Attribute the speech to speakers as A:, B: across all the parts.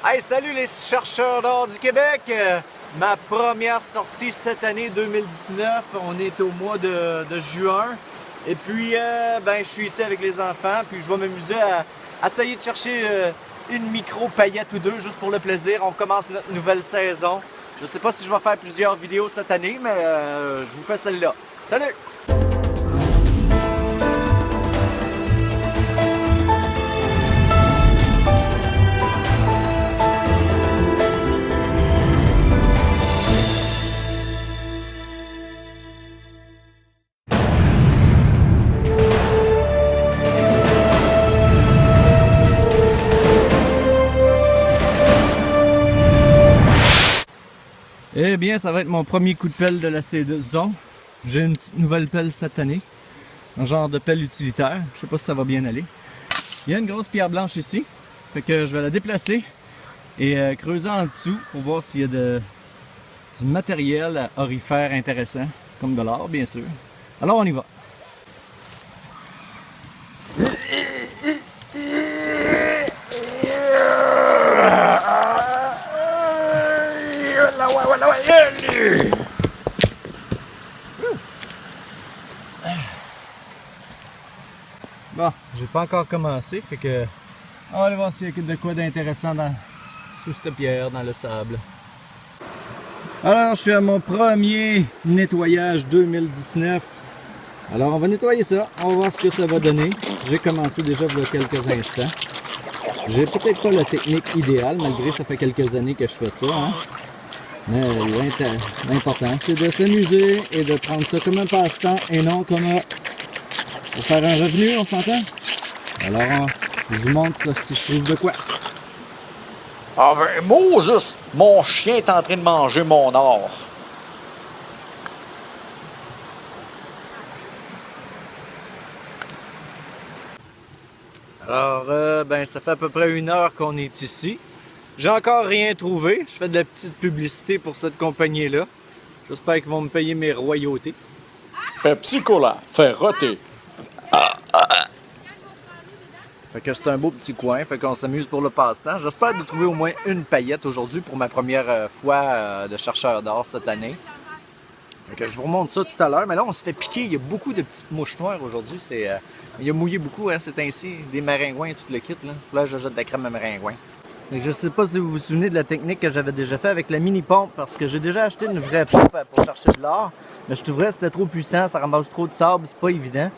A: Hey, salut les chercheurs d'or du Québec! Ma première sortie cette année 2019, on est au mois de juin. Et puis, je suis ici avec les enfants, puis je vais m'amuser à essayer de chercher une micro paillette ou deux, juste pour le plaisir. On commence notre nouvelle saison. Je sais pas si je vais faire plusieurs vidéos cette année, mais je vous fais celle-là. Salut! Eh bien, ça va être mon premier coup de pelle de la saison. J'ai une petite nouvelle pelle cette année. Un genre de pelle utilitaire. Je sais pas si ça va bien aller. Il y a une grosse pierre blanche ici. Fait que je vais la déplacer et creuser en dessous pour voir s'il y a du matériel aurifère intéressant. Comme de l'or, bien sûr. Alors, on y va. Bon, j'ai pas encore commencé, fait que on va aller voir s'il y a de quoi d'intéressant sous cette pierre, dans le sable. Alors, je suis à mon premier nettoyage 2019. Alors, on va nettoyer ça, on va voir ce que ça va donner. J'ai commencé déjà il y a quelques instants. J'ai peut-être pas la technique idéale, malgré ça fait quelques années que je fais ça. Hein? Mais l'important, c'est de s'amuser et de prendre ça comme un passe-temps et non comme pour faire un revenu, on s'entend? Alors, je vous montre si je trouve de quoi.
B: Ah ben, Moses, mon chien est en train de manger mon or.
A: Alors, ça fait à peu près 1 heure qu'on est ici. J'ai encore rien trouvé. Je fais de la petite publicité pour cette compagnie-là. J'espère qu'ils vont me payer mes royautés.
B: Pepsi Cola, fait roter.
A: Fait que c'est un beau petit coin, fait qu'on s'amuse pour le passe-temps. J'espère de trouver au moins une paillette aujourd'hui pour ma première fois de chercheur d'or cette année. Fait que je vous remonte ça tout à l'heure, mais là on se fait piquer, il y a beaucoup de petites mouches noires aujourd'hui. Il a mouillé beaucoup, hein, c'est ainsi, des maringouins et tout le kit. Là, je jette de la crème à maringouin. Fait que je sais pas si vous vous souvenez de la technique que j'avais déjà fait avec la mini-pompe, parce que j'ai déjà acheté une vraie pompe pour chercher de l'or, mais je trouverais que c'était trop puissant, ça ramasse trop de sable, c'est pas évident.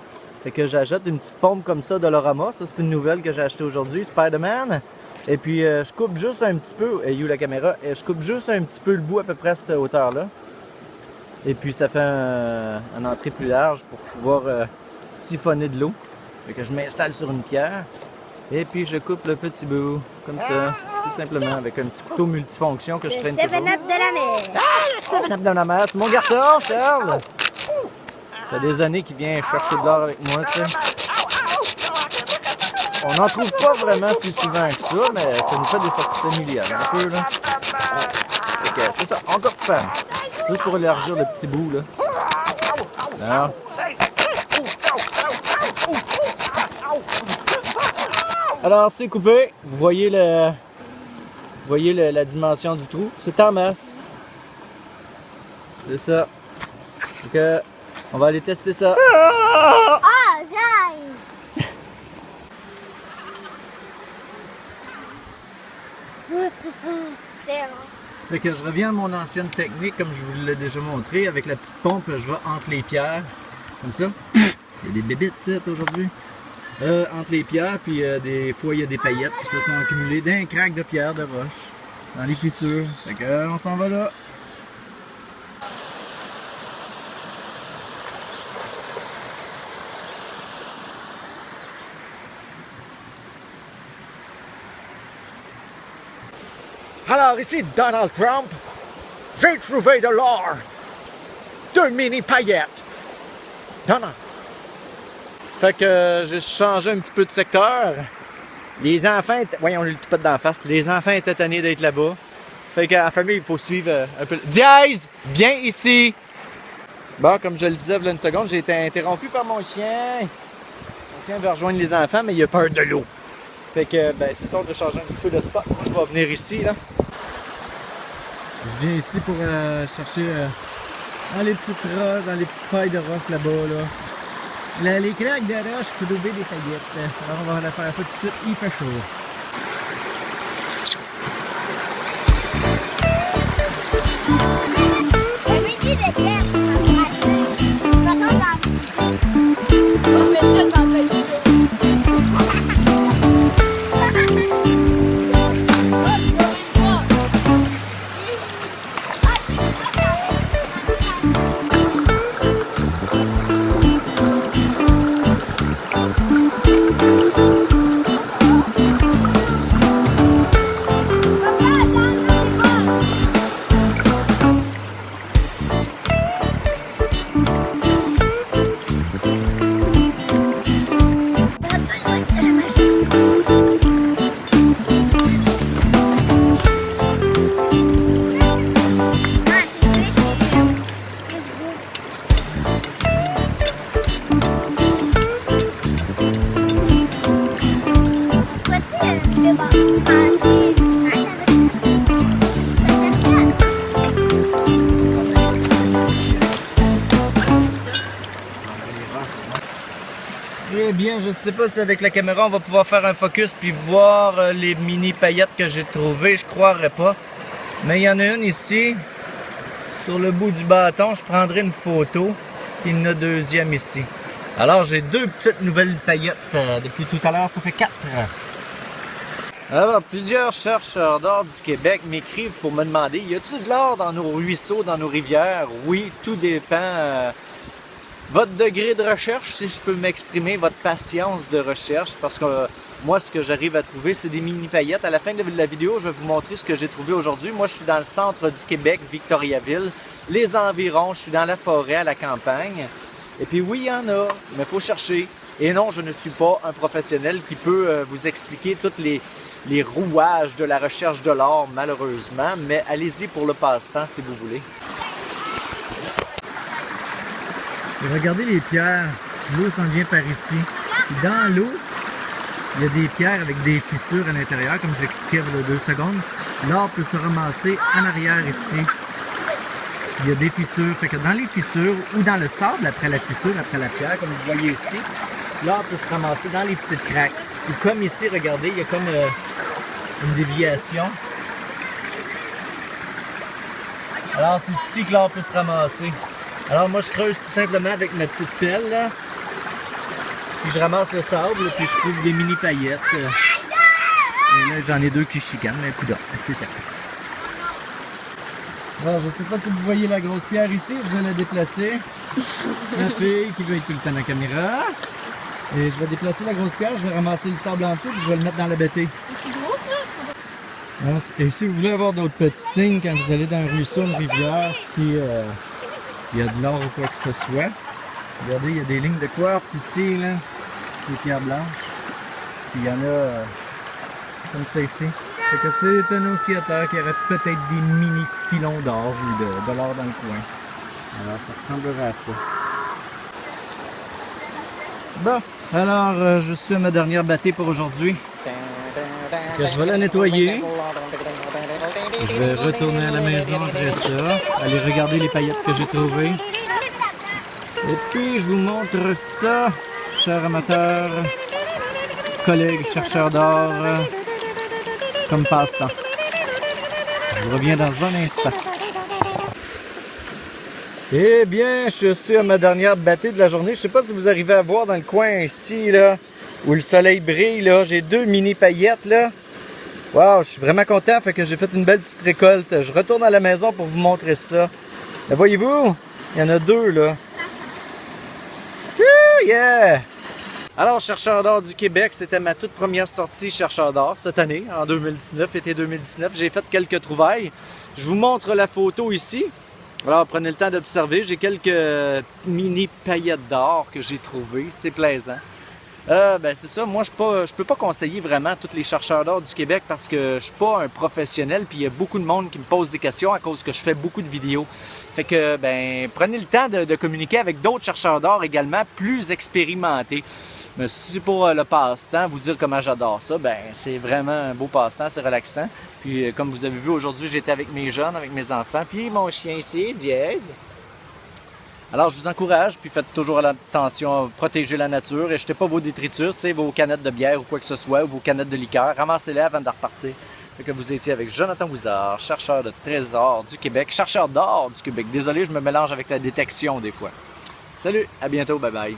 A: Fait que j'achète une petite pompe comme ça de Dolorama. Ça, c'est une nouvelle que j'ai achetée aujourd'hui, Spider-Man. Et puis, je coupe juste un petit peu, et la caméra, et je coupe juste un petit peu le bout à peu près à cette hauteur-là. Et puis, ça fait une entrée plus large pour pouvoir siphonner de l'eau. Fait que je m'installe sur une pierre. Et puis, je coupe le petit bout, comme ça, tout simplement, avec un petit couteau multifonction que je traîne toujours.
C: Le 7-Up de la mer!
A: Ah, le 7-Up de la mer! C'est mon garçon, Charles! Ça fait des années qu'il vient chercher de l'or avec moi, tu sais. On n'en trouve pas vraiment si souvent que ça, mais ça nous fait des sorties familiales, un peu, là. Fait que c'est ça, on coupe. Juste pour élargir le petit bout, là. Là. Alors, c'est coupé. Vous voyez la dimension du trou. C'est en masse. C'est ça. Fait que on va aller tester ça.
C: Ah, j'aille!
A: Fait que je reviens à mon ancienne technique, comme je vous l'ai déjà montré, avec la petite pompe, je vais entre les pierres, comme ça. Il y a des bébites ici aujourd'hui. Entre les pierres, puis des fois il y a des paillettes qui se sont accumulées d'un crack de pierre, de roche, dans les fissures. Fait que on s'en va là.
B: Alors ici Donald Trump, j'ai trouvé de l'or. 2 mini paillettes. Donald.
A: Fait que j'ai changé un petit peu de secteur. Les enfants, voyons le tout d'en face, les enfants étaient tannés d'être là-bas. Fait que la famille, il faut suivre un peu. Diaz, viens ici! Bon, comme je le disais il y a une seconde, j'ai été interrompu par mon chien. Mon chien veut rejoindre les enfants, mais il a peur de l'eau. Fait que, ben, c'est ça, on va changer un petit peu de spot. Moi, je vais venir ici, là.
D: Je viens ici pour chercher dans les petites roches, dans les petites failles de roche là-bas. Là. Les craques de roche, je peux trouver des paillettes. Alors on va aller faire ça tout de suite, il fait chaud.
A: Eh bien, je sais pas si avec la caméra on va pouvoir faire un focus puis voir les mini paillettes que j'ai trouvées, je croirais pas. Mais il y en a une ici, sur le bout du bâton, je prendrai une photo, puis il y en a une deuxième ici. Alors j'ai deux petites nouvelles paillettes depuis tout à l'heure, ça fait 4. Alors, plusieurs chercheurs d'or du Québec m'écrivent pour me demander, y a-t-il de l'or dans nos ruisseaux, dans nos rivières? Oui, tout dépend. Votre degré de recherche, si je peux m'exprimer, votre patience de recherche, parce que moi, ce que j'arrive à trouver, c'est des mini paillettes. À la fin de la vidéo, je vais vous montrer ce que j'ai trouvé aujourd'hui. Moi, je suis dans le centre du Québec, Victoriaville, les environs, je suis dans la forêt, à la campagne. Et puis oui, il y en a, mais il faut chercher. Et non, je ne suis pas un professionnel qui peut vous expliquer tous les rouages de la recherche de l'or, malheureusement, mais allez-y pour le passe-temps si vous voulez.
D: Et regardez les pierres, l'eau s'en vient par ici. Puis dans l'eau, il y a des pierres avec des fissures à l'intérieur, comme je l'expliquais il y a 2 secondes. L'or peut se ramasser en arrière ici. Il y a des fissures, fait que dans les fissures ou dans le sable après la fissure, après la pierre, comme vous voyez ici, l'or peut se ramasser dans les petites craques. Et comme ici, regardez, il y a comme une déviation. Alors c'est ici que l'or peut se ramasser. Alors moi je creuse tout simplement avec ma petite pelle là. Puis je ramasse le sable, là, puis je trouve des mini paillettes. Et là j'en ai 2 qui chicanent, mais coudonc, c'est ça. Bon, je sais pas si vous voyez la grosse pierre ici, je vais la déplacer. Ma fille qui veut être tout le temps dans la caméra. Et je vais déplacer la grosse pierre, je vais ramasser le sable en dessous, puis je vais le mettre dans la bêtée.
C: C'est gros ça?
D: Et si vous voulez avoir d'autres petits signes quand vous allez dans un ruisseau, une rivière, si il y a de l'or ou quoi que ce soit. Regardez, il y a des lignes de quartz ici, là, des pierres blanches. Puis il y en a comme ça ici. Fait que c'est un oscillateur qui aurait peut-être des mini filons d'or ou de l'or dans le coin. Alors ça ressemblerait à ça. Bon, alors je suis à ma dernière bâtée pour aujourd'hui. Je vais la nettoyer. Je vais retourner à la maison après ça, aller regarder les paillettes que j'ai trouvées. Et puis je vous montre ça, chers amateurs, collègues, chercheurs d'or, comme passe-temps. Je reviens dans un instant. Eh bien, je suis à ma dernière bâtée de la journée. Je ne sais pas si vous arrivez à voir dans le coin ici, là, où le soleil brille, là. J'ai 2 mini paillettes, là. Wow, je suis vraiment content, fait que j'ai fait une belle petite récolte. Je retourne à la maison pour vous montrer ça. Là, voyez-vous, il y en a 2, là. Woo, yeah! Alors, Chercheurs d'or du Québec, c'était ma toute première sortie Chercheurs d'or cette année, en 2019, été 2019. J'ai fait quelques trouvailles. Je vous montre la photo ici. Alors, prenez le temps d'observer. J'ai quelques mini paillettes d'or que j'ai trouvées. C'est plaisant.
A: Ben c'est ça, moi je peux pas conseiller vraiment tous les chercheurs d'or du Québec parce que je suis pas un professionnel puis il y a beaucoup de monde qui me pose des questions à cause que je fais beaucoup de vidéos. Fait que ben prenez le temps de communiquer avec d'autres chercheurs d'or également plus expérimentés. Mais si c'est pour le passe-temps, vous dire comment j'adore ça, ben c'est vraiment un beau passe-temps, c'est relaxant. Puis comme vous avez vu aujourd'hui, j'étais avec mes jeunes, avec mes enfants, puis mon chien ici, Dièse. Alors, je vous encourage, puis faites toujours attention à protéger la nature et jetez pas vos détritus, vos canettes de bière ou quoi que ce soit, ou vos canettes de liqueur. Ramassez-les avant de repartir. Fait que vous étiez avec Jonathan Wizard, chercheur de trésors du Québec, chercheur d'or du Québec. Désolé, je me mélange avec la détection des fois. Salut, à bientôt, bye bye.